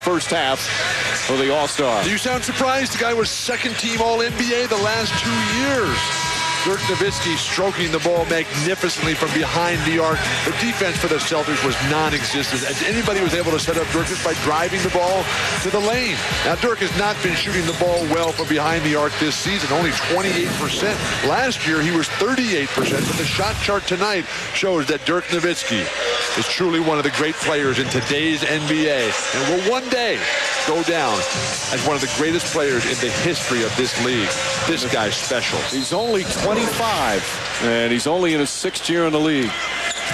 first half for the All-Star. Do you sound surprised? The guy was second-team All-NBA the last 2 years. Dirk Nowitzki stroking the ball magnificently from behind the arc. The defense for the Celtics was non-existent, as anybody was able to set up Dirk just by driving the ball to the lane. Now, Dirk has not been shooting the ball well from behind the arc this season, only 28%. Last year, he was 38%, but the shot chart tonight shows that Dirk Nowitzki is truly one of the great players in today's NBA, and will one day go down as one of the greatest players in the history of this league. This guy's special. He's only 25, and he's only in his 6th year in the league.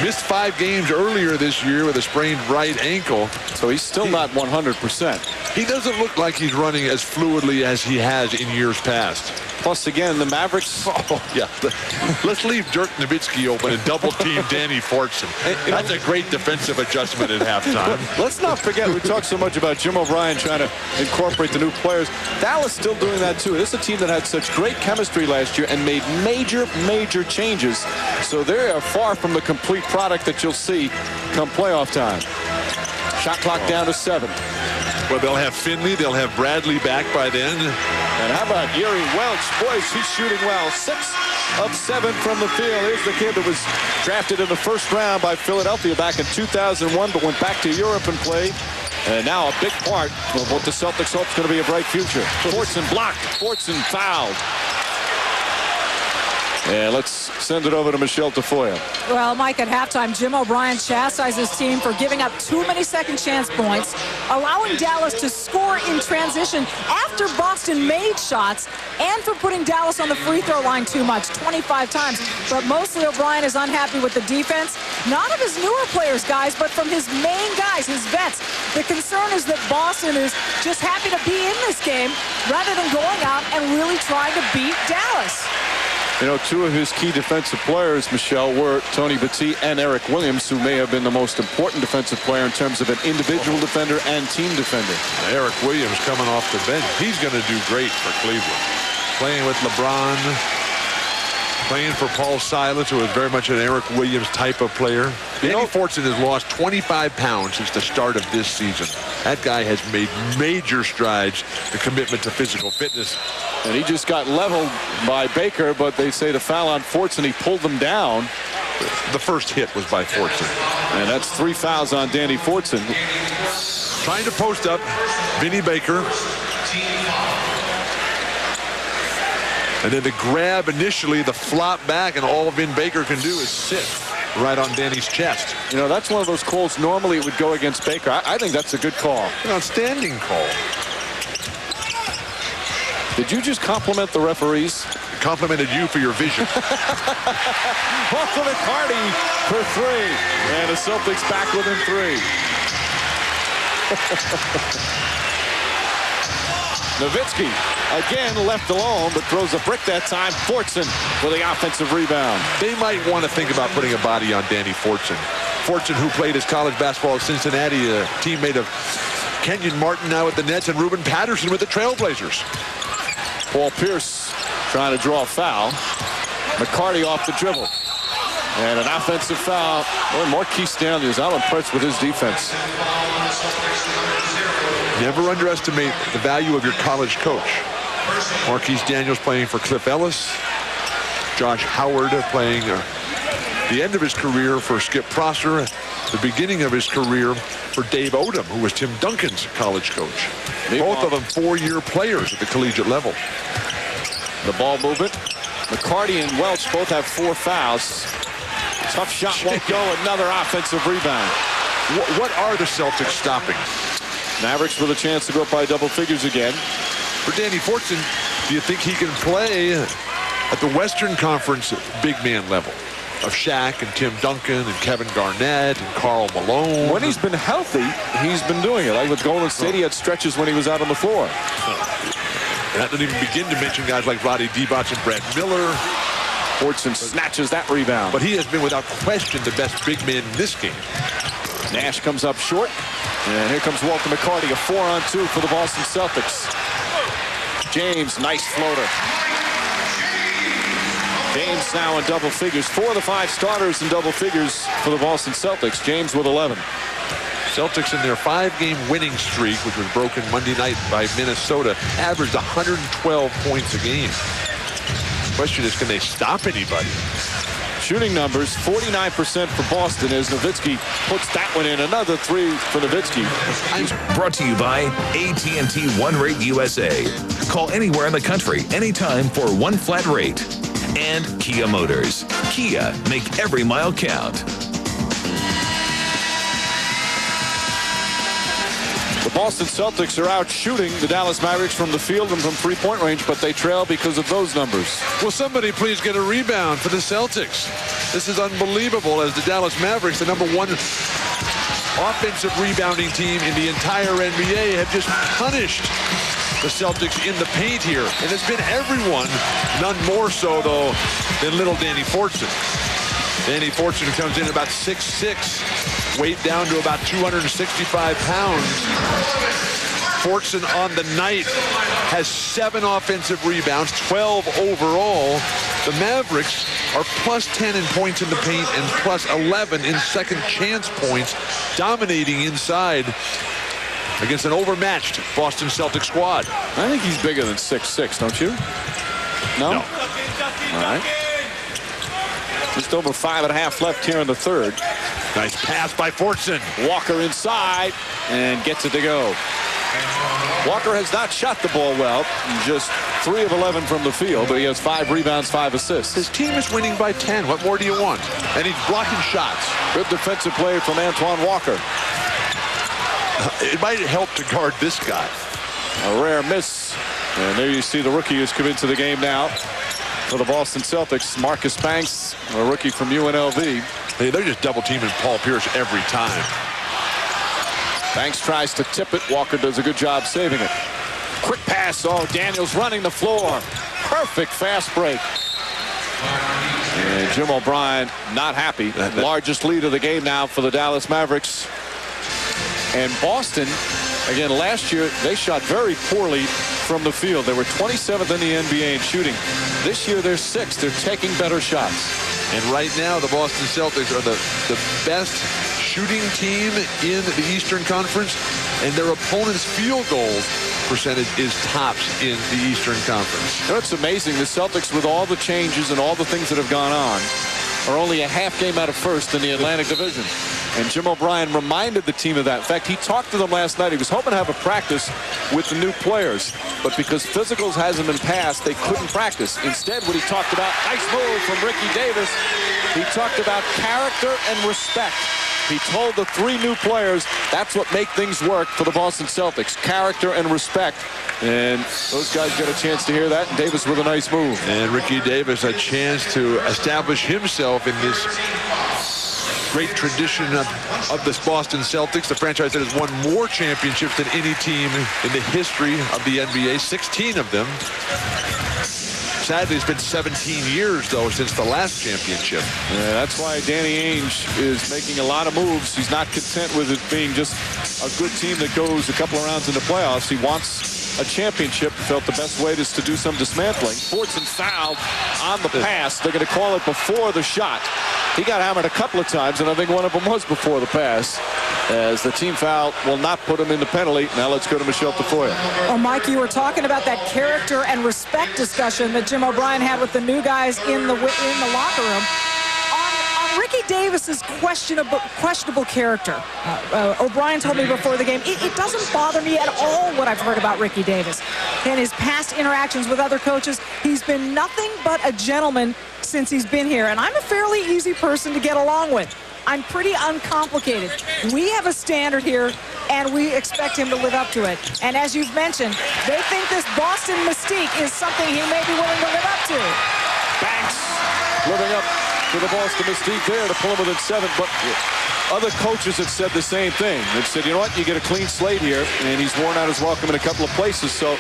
Missed 5 games earlier this year with a sprained right ankle. So he's still not 100%. He doesn't look like he's running as fluidly as he has in years past. Plus, again, the Mavericks. Oh, yeah. Let's leave Dirk Nowitzki open and double-team Danny Fortson. That's a great defensive adjustment at halftime. Let's not forget, we talked so much about Jim O'Brien trying to incorporate the new players. Dallas still doing that, too. This is a team that had such great chemistry last year and made major changes. So they are far from the complete product that you'll see come playoff time. Shot clock down to 7. Well, they'll have Finley. They'll have Bradley back by then. And how about Yuri Welch? Boy, he's shooting well. 6 of 7 from the field. Here's the kid that was drafted in the first round by Philadelphia back in 2001, but went back to Europe and played. And now a big part of what the Celtics hope is going to be a bright future. Fortson blocked. Fortson fouled. And let's send it over to Michelle Tafoya. Well, Mike, at halftime, Jim O'Brien chastised his team for giving up too many second chance points, allowing Dallas to score in transition after Boston made shots, and for putting Dallas on the free throw line too much, 25 times. But mostly O'Brien is unhappy with the defense, not of his newer players, guys, but from his main guys, his vets. The concern is that Boston is just happy to be in this game rather than going out and really trying to beat Dallas. You know, 2 of his key defensive players, Michelle, were Tony Battie and Eric Williams, who may have been the most important defensive player in terms of an individual defender and team defender. Eric Williams coming off the bench. He's going to do great for Cleveland. Playing with LeBron, playing for Paul Silas, who is very much an Eric Williams type of player. Danny Fortson has lost 25 pounds since the start of this season. That guy has made major strides in commitment to physical fitness. And he just got leveled by Baker, but they say the foul on Fortson, he pulled them down. The first hit was by Fortson. And that's 3 fouls on Danny Fortson. Trying to post up Vinny Baker. And then the grab initially, the flop back, and all Vin Baker can do is sit right on Danny's chest. You know, that's one of those calls normally it would go against Baker. I think that's a good call. An outstanding call. Did you just compliment the referees? Complimented you for your vision. Off to McCarty for 3. And the Celtics back within 3. Nowitzki again left alone, but throws a brick that time. Fortson for the offensive rebound. They might want to think about putting a body on Danny Fortson. Fortson, who played his college basketball at Cincinnati, a teammate of Kenyon Martin now at the Nets, and Ruben Patterson with the Trailblazers. Paul Pierce trying to draw a foul. McCarty off the dribble. And an offensive foul. Boy, Marquise Daniels, I'm impressed with his defense. Never underestimate the value of your college coach. Marquise Daniels playing for Cliff Ellis. Josh Howard playing the end of his career for Skip Prosser. The beginning of his career for Dave Odom, who was Tim Duncan's college coach. Both of them 4-year players at the collegiate level. The ball movement. McCarty and Welch both have 4 fouls. Tough shot won't go. Another offensive rebound. What are the Celtics stopping? Mavericks with a chance to go up by double figures again. For Danny Fortson, do you think he can play at the Western Conference big man level of Shaq and Tim Duncan and Kevin Garnett and Karl Malone? When he's been healthy, he's been doing it. Like with Golden State, he had stretches when he was out on the floor. And that didn't even begin to mention guys like Roddy Divac and Brad Miller. Fortson snatches that rebound. But he has been without question the best big man in this game. Nash comes up short. And here comes Walter McCarty, a 4-on-2 for the Boston Celtics. James, nice floater. James now in double figures. 4 of the 5 starters in double figures for the Boston Celtics. James with 11. Celtics in their 5-game winning streak, which was broken Monday night by Minnesota, averaged 112 points a game. The question is, can they stop anybody? Shooting numbers, 49% for Boston as Nowitzki puts that one in. Another 3 for Nowitzki. Brought to you by AT&T One Rate USA. Call anywhere in the country, anytime for one flat rate. And Kia Motors. Kia, make every mile count. The Boston Celtics are out shooting the Dallas Mavericks from the field and from three-point range, but they trail because of those numbers. Will somebody please get a rebound for the Celtics? This is unbelievable as the Dallas Mavericks, the #1 offensive rebounding team in the entire NBA, have just punished the Celtics in the paint here. And it's been everyone, none more so, though, than little Danny Fortson. Danny Fortson comes in about 6'6", weight down to about 265 pounds. Fortson on the night has 7 offensive rebounds, 12 overall. The Mavericks are +10 in points in the paint and +11 in second chance points, dominating inside against an overmatched Boston Celtics squad. I think he's bigger than 6'6", don't you? No? No. All right. Just over 5.5 left here in the third. Nice pass by Fortson. Walker inside and gets it to go. Walker has not shot the ball well. Just 3 of 11 from the field, but he has 5 rebounds, 5 assists. His team is winning by 10. What more do you want? And he's blocking shots. Good defensive play from Antoine Walker. It might help to guard this guy. A rare miss. And there you see the rookie who's come into the game now for the Boston Celtics. Marcus Banks, a rookie from UNLV. Hey, they're just double teaming Paul Pierce every time. Banks tries to tip it. Walker does a good job saving it. Quick pass. Oh, Daniels running the floor. Perfect fast break. And Jim O'Brien not happy. Largest lead of the game now for the Dallas Mavericks. And Boston, again, last year, they shot very poorly from the field. They were 27th in the NBA in shooting. This year, they're 6th. They're taking better shots. And right now, the Boston Celtics are the best shooting team in the Eastern Conference, and their opponent's field goal percentage is tops in the Eastern Conference. You know, it's amazing. The Celtics, with all the changes and all the things that have gone on, are only a half game out of first in the Atlantic Division. And Jim O'Brien reminded the team of that. In fact, he talked to them last night. He was hoping to have a practice with the new players. But because physicals hasn't been passed, they couldn't practice. Instead, what he talked about, nice move from Ricky Davis, he talked about character and respect. He told the 3 new players that's what make things work for the Boston Celtics, character and respect. And those guys got a chance to hear that, and Davis with a nice move. And Ricky Davis a chance to establish himself in this great tradition of this Boston Celtics, the franchise that has won more championships than any team in the history of the NBA, 16 of them. Sadly, it's been 17 years, though, since the last championship. Yeah, that's why Danny Ainge is making a lot of moves. He's not content with it being just a good team that goes a couple of rounds in the playoffs. He wants a championship. Felt the best way is to do some dismantling. Fortson fouled on the pass. They're going to call it before the shot. He got hammered a couple of times, and I think one of them was before the pass, as the team foul will not put him in the penalty. Now let's go to Michelle Tafoya. Well, Mike, you were talking about that character and respect discussion that Jim O'Brien had with the new guys in the locker room. On Ricky Davis's questionable character, O'Brien told me before the game, it doesn't bother me at all what I've heard about Ricky Davis. In his past interactions with other coaches, he's been nothing but a gentleman since he's been here, and I'm a fairly easy person to get along with. I'm pretty uncomplicated. We have a standard here, and we expect him to live up to it. And as you've mentioned, they think this Boston mystique is something he may be willing to live up to. Banks living up to the Boston mystique there to pull him within 7, but other coaches have said the same thing. They've said, you know what, you get a clean slate here, and he's worn out his welcome in a couple of places, so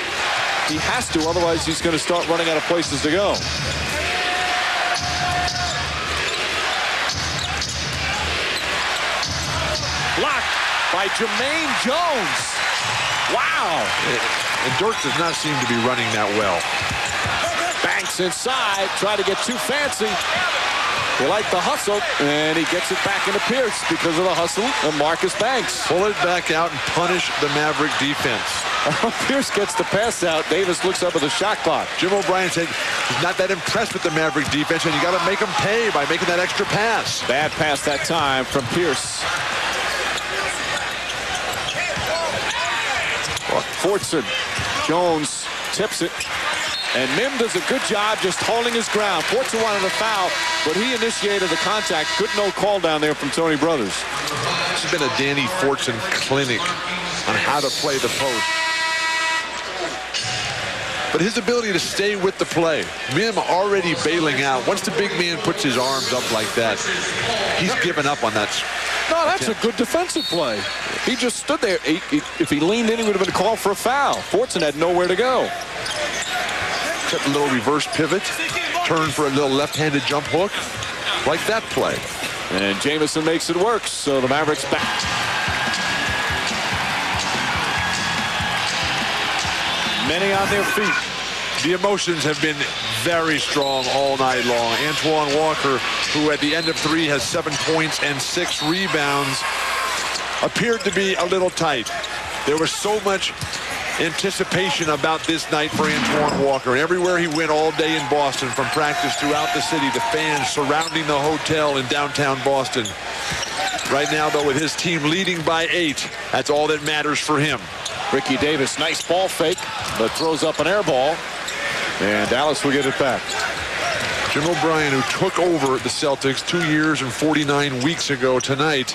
he has to, otherwise he's going to start running out of places to go. Blocked by Jermaine Jones. Wow. And Dirk does not seem to be running that well. Banks inside, try to get too fancy. They like the hustle, and he gets it back into Pierce because of the hustle of Marcus Banks. Pull it back out and punish the Maverick defense. Pierce gets the pass out. Davis looks up at the shot clock. Jim O'Brien said he's not that impressed with the Maverick defense, and you got to make them pay by making that extra pass. Bad pass that time from Pierce. Fortson. Jones tips it. And Mim does a good job just holding his ground. Fortson wanted a foul, but he initiated the contact. Good no call down there from Tony Brothers. This has been a Danny Fortson clinic on how to play the post. But his ability to stay with the play. Mim already bailing out. Once the big man puts his arms up like that, he's given up on that. No, that's a good defensive play. He just stood there. If he leaned in, he would have been called for a foul. Fortson had nowhere to go. Except a little reverse pivot. Turn for a little left-handed jump hook. Like that play. And Jamison makes it work, so the Mavericks back. Many on their feet. The emotions have been very strong all night long. Antoine Walker, who at the end of 3 has 7 points and 6 rebounds, appeared to be a little tight. There was so much anticipation about this night for Antoine Walker. Everywhere he went all day in Boston, from practice throughout the city, the fans surrounding the hotel in downtown Boston. Right now, though, with his team leading by 8, that's all that matters for him. Ricky Davis, nice ball fake, but throws up an air ball. And Dallas will get it back. Jim O'Brien, who took over the Celtics 2 years and 49 weeks ago tonight,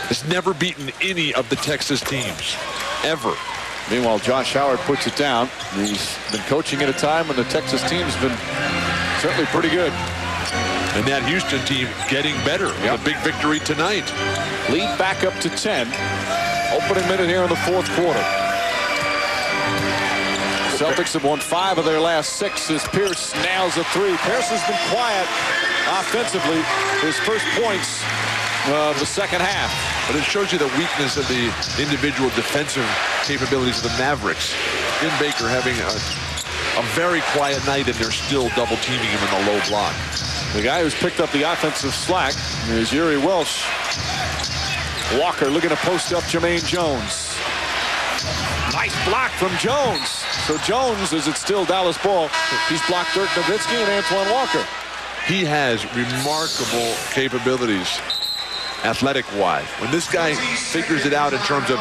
has never beaten any of the Texas teams, ever. Meanwhile, Josh Howard puts it down. He's been coaching at a time when the Texas team's been certainly pretty good. And that Houston team getting better. Yep. A big victory tonight. Lead back up to 10. Opening minute here in the fourth quarter. Celtics have won 5 of their last 6 as Pierce nails a 3. Pierce has been quiet offensively. His first points of the second half. But it shows you the weakness of the individual defensive capabilities of the Mavericks. Vin Baker having a very quiet night, and they're still double teaming him in the low block. The guy who's picked up the offensive slack is Yuri Welsh. Walker looking to post up Jermaine Jones. Nice block from Jones. So Jones, as it's still Dallas ball, he's blocked Dirk Nowitzki and Antoine Walker. He has remarkable capabilities, athletic-wise. When this guy figures it out in terms of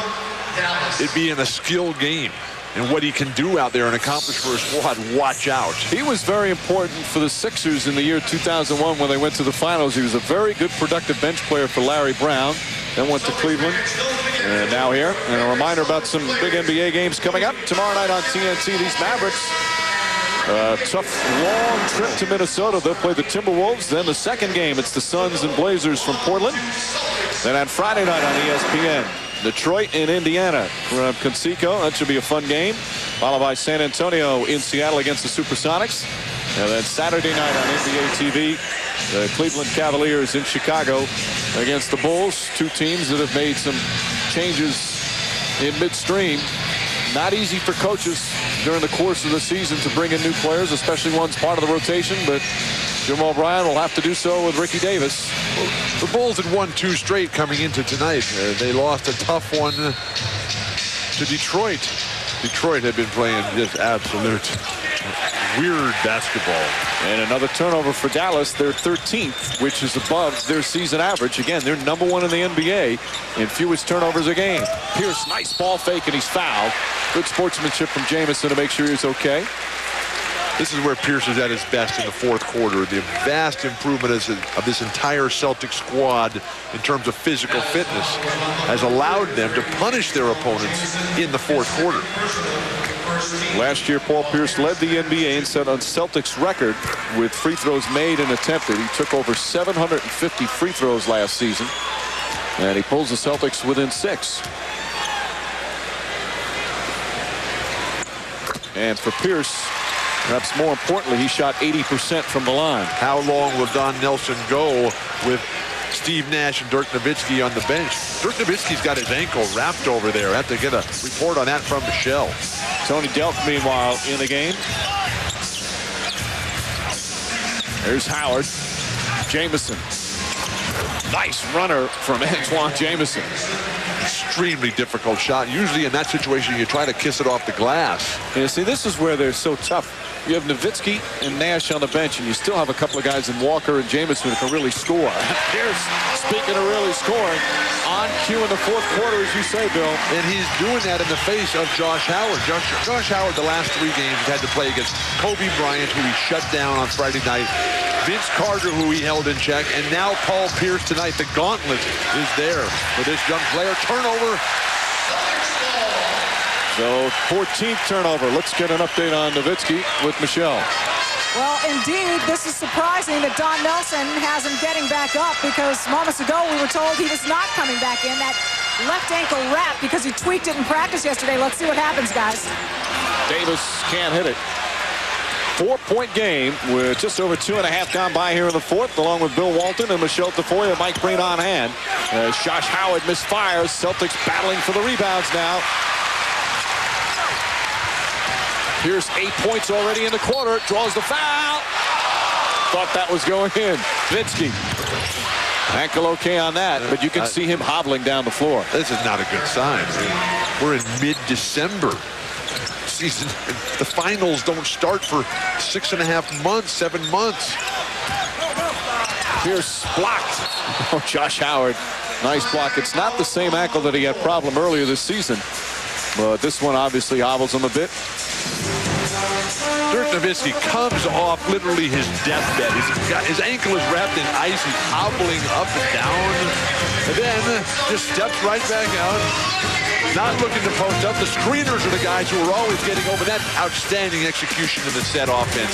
it being a skill game and what he can do out there and accomplish for his squad, watch out. He was very important for the Sixers in the year 2001 when they went to the finals. He was a very good, productive bench player for Larry Brown. Then went to Cleveland, and now here. And a reminder about some big NBA games coming up tomorrow night on TNT. These Mavericks, tough, long trip to Minnesota. They'll play the Timberwolves. Then the second game, it's the Suns and Blazers from Portland. Then on Friday night on ESPN, Detroit and Indiana from Conseco. That should be a fun game. Followed by San Antonio in Seattle against the Supersonics. And then Saturday night on NBA TV, the Cleveland Cavaliers in Chicago against the Bulls. 2 teams that have made some changes in midstream. Not easy for coaches during the course of the season to bring in new players, especially ones part of the rotation, but Jim O'Brien will have to do so with Ricky Davis. The Bulls had won 2 straight coming into tonight. They lost a tough one to Detroit. Detroit had been playing just absolute weird basketball. And another turnover for Dallas. They're 13th, which is above their season average. Again, they're number 1 in the NBA in fewest turnovers a game. Pierce, nice ball fake, and he's fouled. Good sportsmanship from Jamison to make sure he's okay. This is where Pierce is at his best in the fourth quarter. The vast improvement of this entire Celtic squad in terms of physical fitness has allowed them to punish their opponents in the fourth quarter. Last year, Paul Pierce led the NBA and set on Celtics record with free throws made and attempted. He took over 750 free throws last season, and he pulls the Celtics within 6. And for Pierce, perhaps more importantly, he shot 80% from the line. How long will Don Nelson go with Steve Nash and Dirk Nowitzki on the bench? Dirk Nowitzki's got his ankle wrapped over there. I have to get a report on that from Michelle. Tony Delk, meanwhile, in the game. There's Howard. Jamison. Nice runner from Antoine Jamison. Extremely difficult shot. Usually in that situation, you try to kiss it off the glass. Yeah, see, this is where they're so tough. You have Nowitzki and Nash on the bench, and you still have a couple of guys in Walker and Jamison who can really score. Here's, speaking of really scoring, on cue in the fourth quarter, as you say, Bill. And he's doing that in the face of Josh Howard. Josh Howard, the last 3 games, has had to play against Kobe Bryant, who he shut down on Friday night, Vince Carter, who he held in check, and now Paul Pierce tonight. The gauntlet is there for this young player. Turnover. So 14th turnover. Let's get an update on Nowitzki with Michelle. Well, indeed, this is surprising that Don Nelson has him getting back up, because moments ago we were told he was not coming back in. That left ankle wrap because he tweaked it in practice yesterday. Let's see what happens, guys. Davis can't hit it. 4-point game with just over 2.5 gone by here in the fourth, along with Bill Walton and Michelle Tafoya, Mike Breen on hand. As Josh Howard misfires, Celtics battling for the rebounds now. Here's 8 points already in the quarter. Draws the foul. Thought that was going in. Nowitzki. Ankle okay on that, but you can see him hobbling down the floor. This is not a good sign. We're in mid-December. Season. The finals don't start for 6.5 months, 7 months. Pierce blocked. Oh, Josh Howard. Nice block. It's not the same ankle that he had problem earlier this season, but this one obviously hobbles him a bit. Dirk Nowitzki comes off literally his deathbed. His ankle is wrapped in ice. He's hobbling up and down, and then just steps right back out. Not looking to post up. The screeners are the guys who are always getting over that. Outstanding execution of the set offense.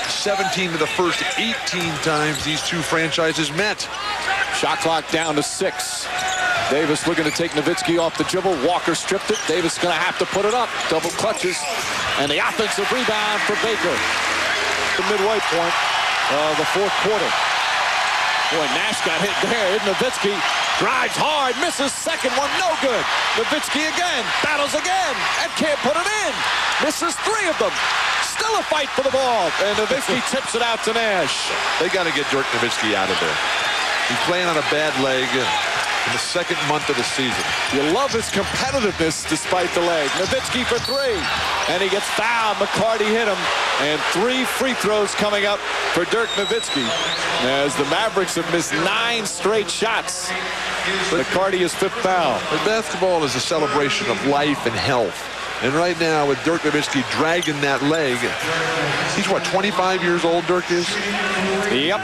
17 of the first 18 times these two franchises met. Shot clock down to 6. Davis looking to take Nowitzki off the dribble. Walker stripped it. Davis going to have to put it up. Double clutches. And the offensive rebound for Baker. The midway point of the fourth quarter. Boy, Nash got hit there. Nowitzki drives hard, misses second one, no good. Nowitzki again, battles again, and can't put it in. Misses 3 of them. Still a fight for the ball, and Nowitzki tips it out to Nash. They got to get Dirk Nowitzki out of there. He's playing on a bad leg in the second month of the season. You love his competitiveness despite the leg. Nowitzki for 3, and he gets fouled. McCarty hit him, and 3 free throws coming up for Dirk Nowitzki, as the Mavericks have missed 9 straight shots. McCarty is 5th foul. But basketball is a celebration of life and health. And right now, with Dirk Nowitzki dragging that leg, he's what, 25 years old, Dirk is? Yep.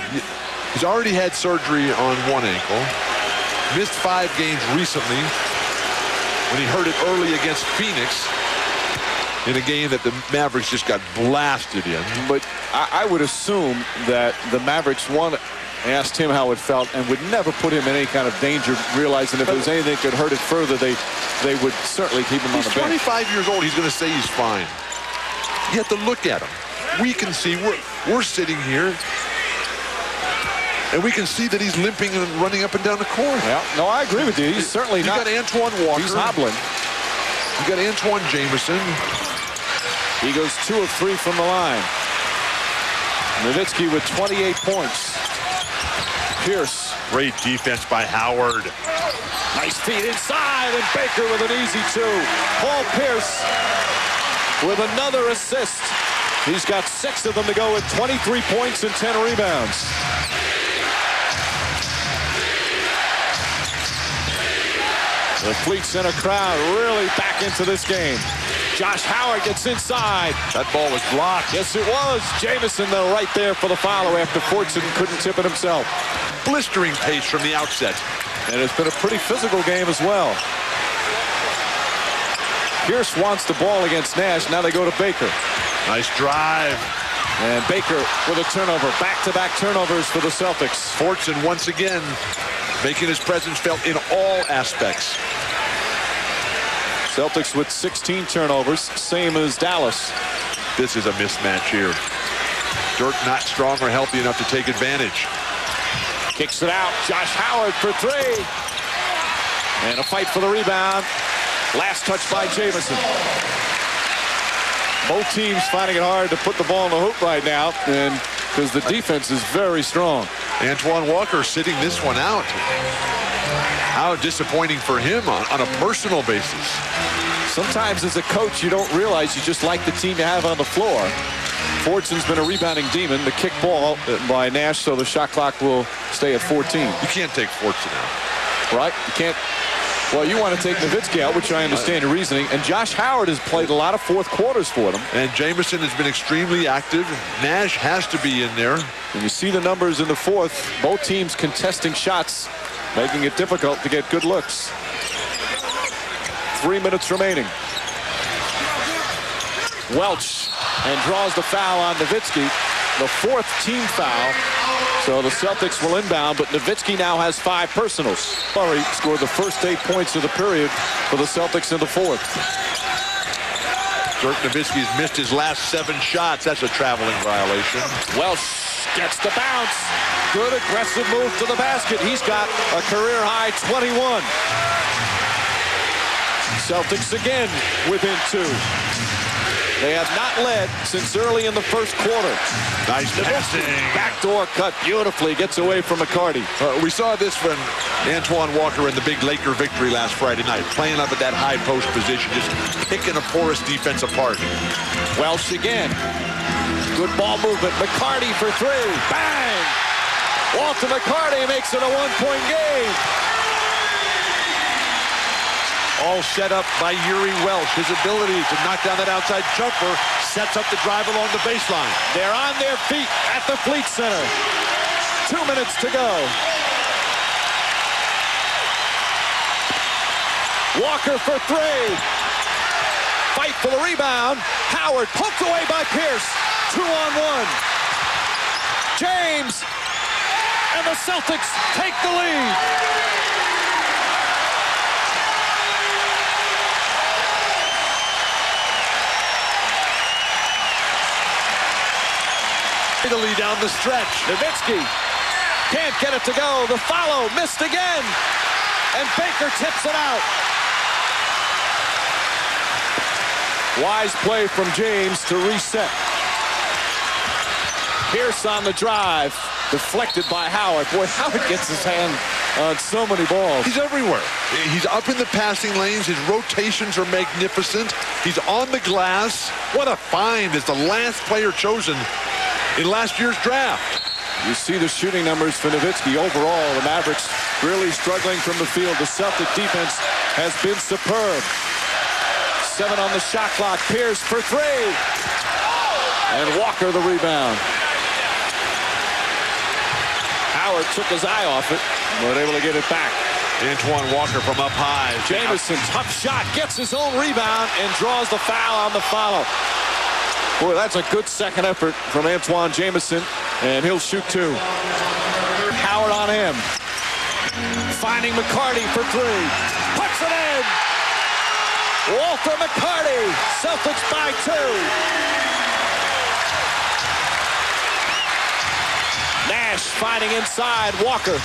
He's already had surgery on one ankle. Missed 5 games recently when he hurt it early against Phoenix in a game that the Mavericks just got blasted in. But I would assume that the Mavericks asked him how it felt and would never put him in any kind of danger, realizing if there was anything that could hurt it further, they would certainly keep him on the bench. He's 25 years old. He's going to say he's fine. You have to look at him. We can see, we're sitting here, and we can see that he's limping and running up and down the court. Yeah, no, I agree with you. He's certainly not. You got Antoine Walker. He's hobbling. You got Antoine Jamison. He goes 2 of 3 from the line. Nowitzki with 28 points. Pierce. Great defense by Howard. Nice feed inside, and Baker with an easy 2. Paul Pierce with another assist. He's got 6 of them to go with 23 points and 10 rebounds. The Fleet Center crowd really back into this game. Josh Howard gets inside. That ball was blocked. Yes, it was. Jamison, though, right there for the follow after Fortson couldn't tip it himself. Blistering pace from the outset. And it's been a pretty physical game as well. Pierce wants the ball against Nash. Now they go to Baker. Nice drive. And Baker with a turnover. Back-to-back turnovers for the Celtics. Fortson once again making his presence felt in all aspects. Celtics with 16 turnovers, same as Dallas. This is a mismatch here. Dirk not strong or healthy enough to take advantage. Kicks it out. Josh Howard for 3. And a fight for the rebound. Last touch by Jamison. Both teams finding it hard to put the ball in the hoop right now. And because the defense is very strong. Antoine Walker sitting this one out. How disappointing for him on a personal basis. Sometimes as a coach, you don't realize you just like the team you have on the floor. Fortson's been a rebounding demon. The kick ball by Nash, so the shot clock will stay at 14. You can't take Fortson out. Right? You can't. Well, you want to take Nowitzki out, which I understand your reasoning. And Josh Howard has played a lot of fourth quarters for them. And Jamison has been extremely active. Nash has to be in there. And you see the numbers in the fourth. Both teams contesting shots, making it difficult to get good looks. 3 minutes remaining. Welch and draws the foul on Nowitzki. The fourth team foul. So the Celtics will inbound, but Nowitzki now has 5 personals. Murray scored the first 8 points of the period for the Celtics in the fourth. Dirk Nowitzki's missed his last 7 shots. That's a traveling violation. Welch gets the bounce. Good aggressive move to the basket. He's got a career high 21. Celtics again within 2. They have not led since early in the first quarter. Nice passing. Backdoor cut beautifully. Gets away from McCarty. We saw this from Antoine Walker in the big Laker victory last Friday night. Playing up at that high post position. Just picking a porous defense apart. Welch again. Good ball movement. McCarty for 3. Bang! Walter McCarty makes it a 1-point game. All set up by Yuri Welch. His ability to knock down that outside jumper sets up the drive along the baseline. They're on their feet at the Fleet Center. 2 minutes to go. Walker for 3. Fight for the rebound. Howard poked away by Pierce. 2-on-1. James. And the Celtics take the lead. Italy down the stretch. Nowitzki can't get it to go. The follow missed again. And Baker tips it out. Wise play from James to reset. Pierce on the drive. Deflected by Howard. Boy, Howard gets his hand on so many balls. He's everywhere. He's up in the passing lanes. His rotations are magnificent. He's on the glass. What a find as the last player chosen in last year's draft. You see the shooting numbers for Nowitzki. Overall, the Mavericks really struggling from the field. The Celtic defense has been superb. 7 on the shot clock. Pierce for 3. And Walker the rebound. Howard took his eye off it, but able to get it back. Antoine Walker from up high. Jamison, tough shot, gets his own rebound and draws the foul on the follow. Boy, that's a good second effort from Antoine Jamison, and he'll shoot 2. Howard on him. Finding McCarty for 3. Puts it in. Walter McCarty. Celtics by 2. Nash finding inside Walker.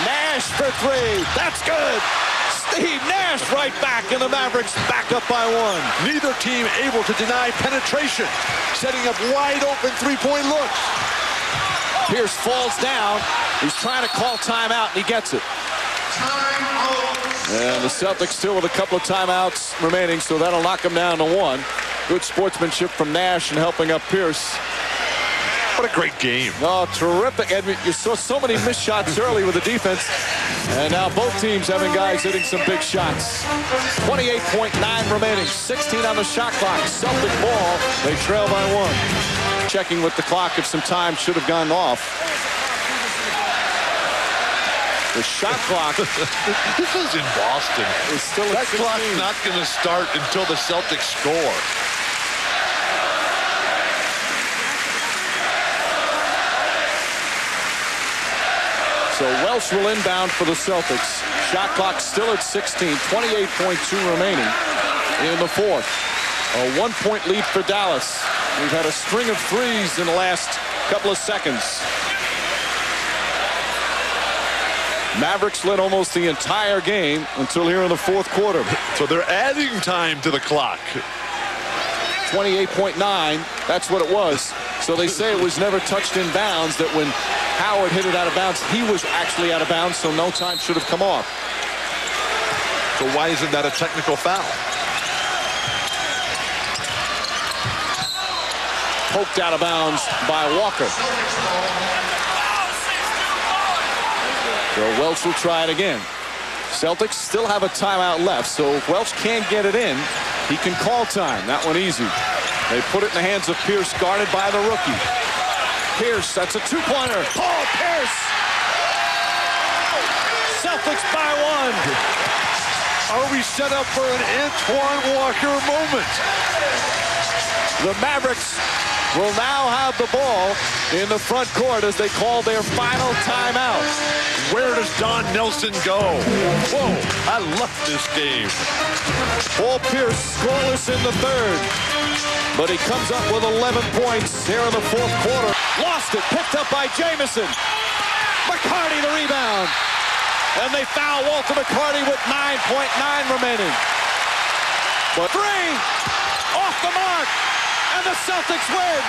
Nash for 3. That's good. Steve Nash right back, and the Mavericks back up by 1. Neither team able to deny penetration, setting up wide open three-point looks. Pierce falls down. He's trying to call timeout, and he gets it. And the Celtics still with a couple of timeouts remaining, so that'll knock them down to 1. Good sportsmanship from Nash and helping up Pierce. What a great game. Oh, terrific. And you saw so many missed shots early with the defense. And now both teams having guys hitting some big shots. 28.9 remaining. 16 on the shot clock. Celtic ball. They trail by 1. Checking with the clock if some time should have gone off. The shot clock. This is in Boston. Is still that at 16. clock's not going to start until the Celtics score. So Welch will inbound for the Celtics. Shot clock still at 16. 28.2 remaining in the fourth. A 1-point lead for Dallas. We've had a string of threes in the last couple of seconds. Mavericks led almost the entire game until here in the fourth quarter. So they're adding time to the clock. 28.9. That's what it was. So they say it was never touched in bounds, that when Howard hit it out of bounds, he was actually out of bounds, so no time should have come off. So why isn't that a technical foul? Poked out of bounds by Walker. So Welch will try it again. Celtics still have a timeout left, so if Welch can't get it in, he can call time. That one easy. They put it in the hands of Pierce, guarded by the rookie. Pierce, that's a two-pointer. Paul Pierce! Celtics by one. Are we set up for an Antoine Walker moment? The Mavericks will now have the ball in the front court as they call their final timeout. Where does Don Nelson go? Whoa, I love this game. Paul Pierce scoreless in the third, but he comes up with 11 points here in the fourth quarter. Lost it, picked up by Jamison. McCarty the rebound. And they foul Walter McCarty with 9.9 remaining. But three, off the mark, and the Celtics win.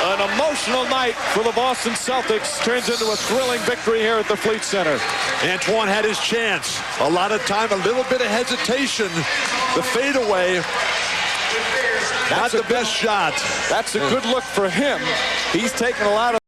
An emotional night for the Boston Celtics turns into a thrilling victory here at the Fleet Center. Antoine had his chance. A lot of time, a little bit of hesitation. The fadeaway, not the best shot. That's a good look for him. He's taken a lot of